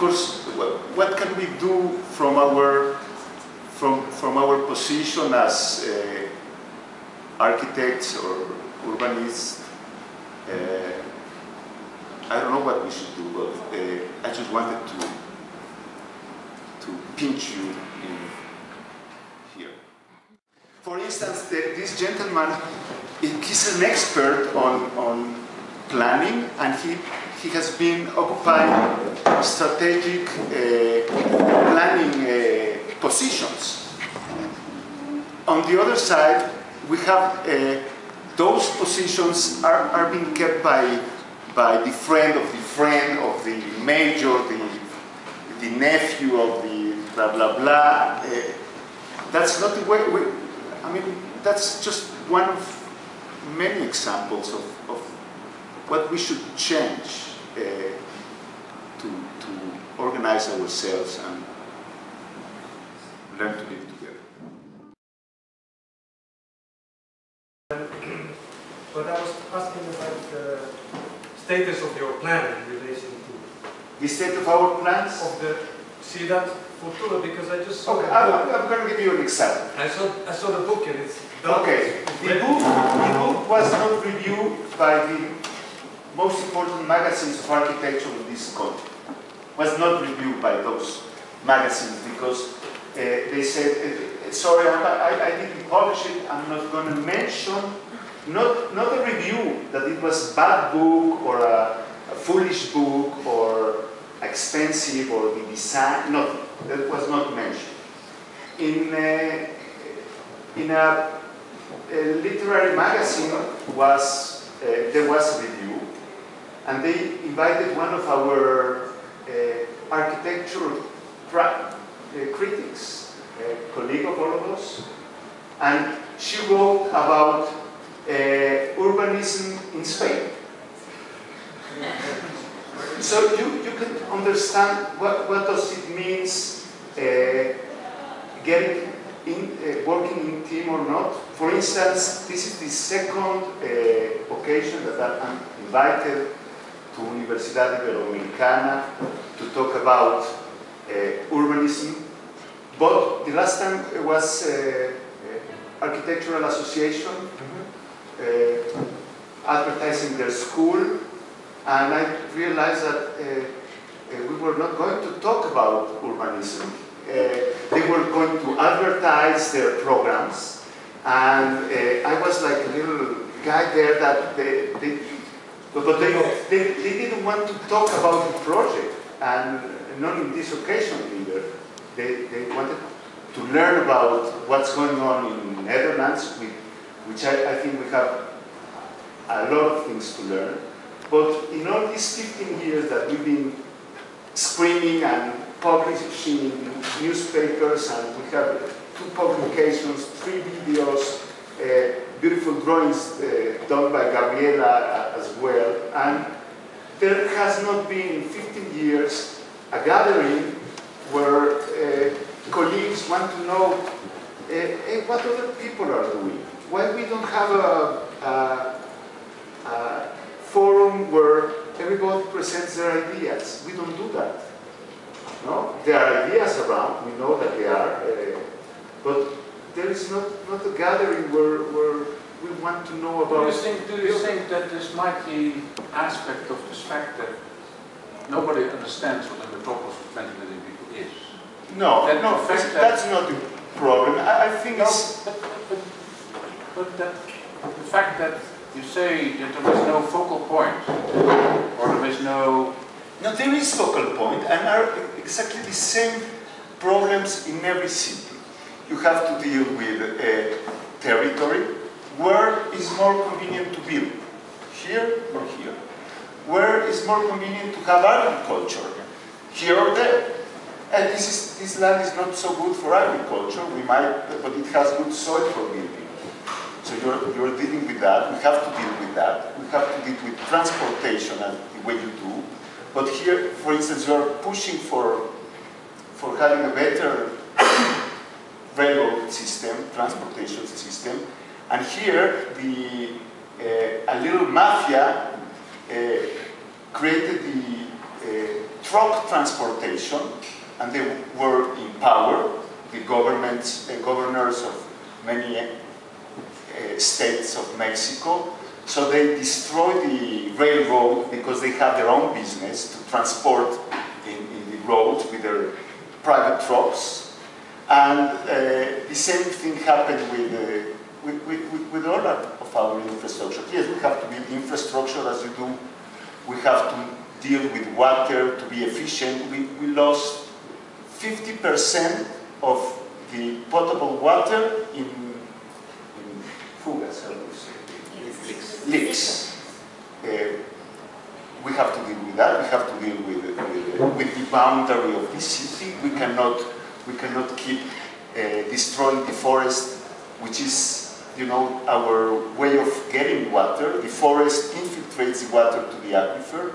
course, what can we do from our position as architects or urbanists? I don't know what we should do, but I just wanted to pinch you in here. For instance, this gentleman, he's an expert on planning, and he has been occupying strategic planning positions. On the other side, we have those positions are being kept by the friend of the major, the nephew of the blah blah blah. That's not the way. I mean, that's just one of many examples of what we should change to organize ourselves and learn to live together. But I was asking about the status of your plan in relation to the state of our plans of the Ciudad Futura, because I just saw. Okay, I'm going to give you an example. I saw the book and it's done. Okay, the book was not reviewed by the most important magazines of architecture in this country. Was not reviewed by those magazines because they said, sorry, I didn't publish it. I'm not going to mention, not a review that it was a bad book or a foolish book or expensive or the design. No, that was not mentioned. In a literary magazine there was a review, and they invited one of our architectural critics, a colleague of all of us, and she wrote about urbanism in Spain. So you can understand what does it means getting working in team or not. For instance, this is the second occasion that I'm invited to Universidad Iberoamericana to talk about urbanism. But the last time it was Architectural Association advertising their school, and I realized that we were not going to talk about urbanism. They were going to advertise their programs, and I was like a little guy there that they didn't want to talk about the project, and not in this occasion either. They wanted to learn about what's going on in Netherlands, which I think we have a lot of things to learn. But in all these 15 years that we've been screaming and publishing in newspapers, and we have 2 publications, 3 videos, beautiful drawings done by Gabriela as well, and there has not been in 15 years a gathering where colleagues want to know what other people are doing. Why we don't have a forum where everybody presents their ideas. We don't do that. No, there are ideas around. We know that they are, but there is not a gathering where we want to know about. Do you think that this might be aspect of this fact that nobody understands what a metropolis of 20 million people is? No, that's not the problem. I think it's... But the fact that you say that there is no focal point, or there is no... No, there is focal point, and are exactly the same problems in every city. You have to deal with territory, where is more convenient to build, here or here. Where is more convenient to have agriculture, here or there. And this land is not so good for agriculture, but it has good soil for building. So you're dealing with that. We have to deal with that. We have to deal with transportation and the way you do. But here, for instance, you are pushing for having a better railroad system, transportation system, and here a little mafia created the truck transportation, and they were in power, the governments, the governors of many states of Mexico. So they destroyed the railroad because they have their own business to transport in the roads with their private trucks. And the same thing happened with all of our infrastructure. Yes, we have to build infrastructure as you do. We have to deal with water to be efficient. We lost 50% of the potable water in fugas, leaks. We have to deal with that. We have to deal with the boundary of the city. We cannot keep destroying the forest, which is, you know, our way of getting water. The forest infiltrates the water to the aquifer.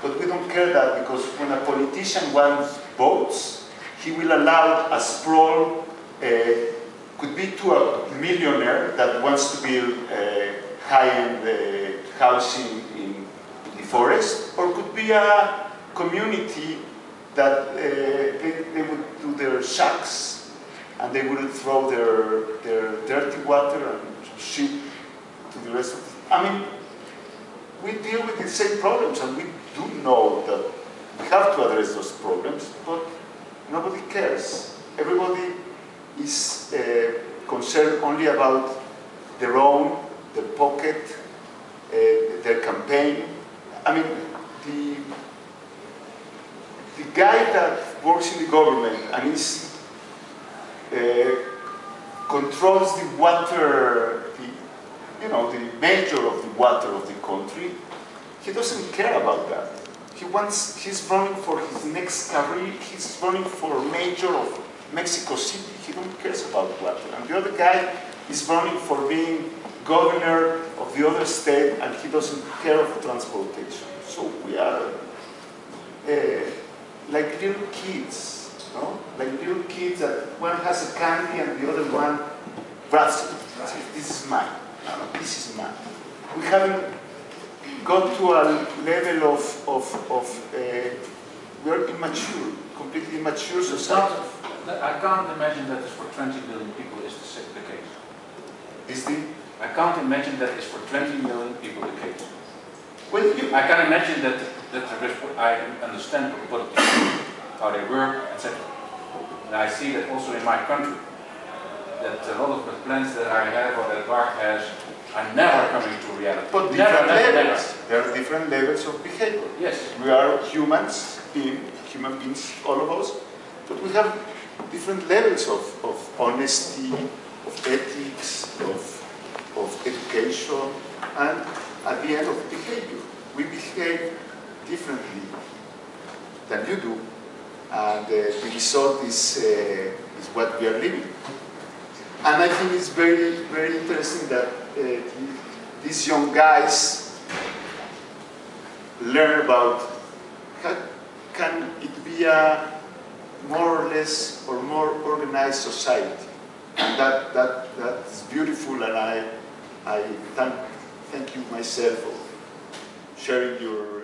But we don't care that, because when a politician wants votes, he will allow a sprawl, could be to a millionaire that wants to build high-end housing in the forest, or could be a community that they would do their shacks and they would throw their dirty water and shit to the rest of it. I mean, we deal with the same problems, and we do know that we have to address those problems, but nobody cares. Everybody is concerned only about their own, their pocket, their campaign. I mean, the guy that works in the government and is controls the water, the major of the water of the country, he doesn't care about that. He's running for his next career, he's running for mayor of Mexico City, he don't care about water. And the other guy is running for being governor of the other state, and he doesn't care of transportation. So we are like little kids, no? Like little kids that one has a candy and the other one grabs it. This is mine. No, this is mine. We haven't got to a level of we're immature, completely immature society. I can't imagine that is for 20 million people is the case. Is the? I can't imagine that is for 20 million people the case. Well, I can imagine that I understand what politicians, how they work, etc. And I see that also in my country, that a lot of the plans that I have or that Bart has are never coming to reality. But different levels. There are different levels of behavior. Yes. We are humans, human beings, all of us, but we have different levels of honesty, of ethics, of education, and at the end of behavior. We behave differently than you do, and the result is what we are living. And I think it's very, very interesting that these young guys learn about how can it be a more or less or more organized society. And that's beautiful, and I thank you myself for sharing your